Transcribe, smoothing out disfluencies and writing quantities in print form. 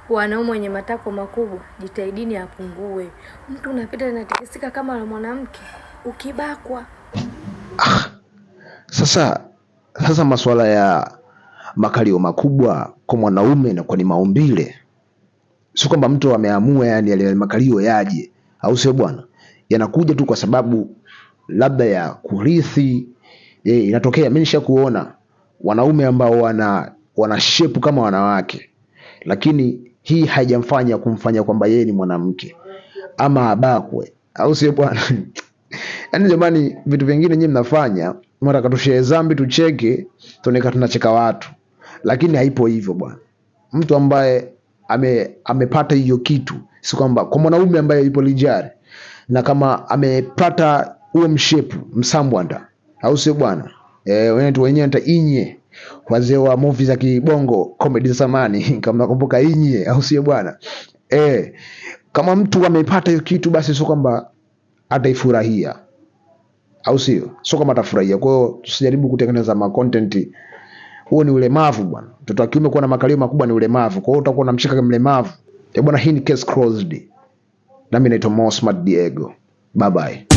Wanaume wenye matako makubwa jitahidini apungue. Mtu unapita unatikisika kama la mwanamke ukibakwa. Sasa masuala ya makalio makubwa kwa mwanaume na kwa ni maumbile. Sio kwamba mtu ameamua yani yale makalio yaje, au sio bwana? Yanakuja tu kwa sababu labda ya kurithi. Inatokea mimi nishakuona wanaume ambao wana shape kama wanawake, lakini hii haijamfanya kumfanya kwamba yeye ni mwanamke ama abakwe, au sio bwana? Yaani jamani, vitu vingine nyinyi mnafanya mara katushie dhambi tucheke tuoneka tunacheka watu, lakini haipo hivyo bwana. Mtu ambaye amepata hiyo kitu, si kwamba kwa mwanaume ambaye yupo lijari na kama amepata huo mshepu msambwanda, au sio bwana? Wenyewe hata inye wazee wa movie za kibongo comedy za zamani kama nakumbuka inye, au sio bwana? Kama mtu amepata hiyo kitu basi sio kwamba ataifurahia, au sio? Sio kama atafurahia. Kwa hiyo tusijaribu kutengeneza ma content. Huo ni ulemavu bwana. Mtoto wa kiume kuwa na makalio makubwa ni ulemavu. Kwa hiyo utakuwa unamshika kama mlemavu. Bwana, hii ni case closed. Nami naitwa Mo Smart Diego. Bye bye.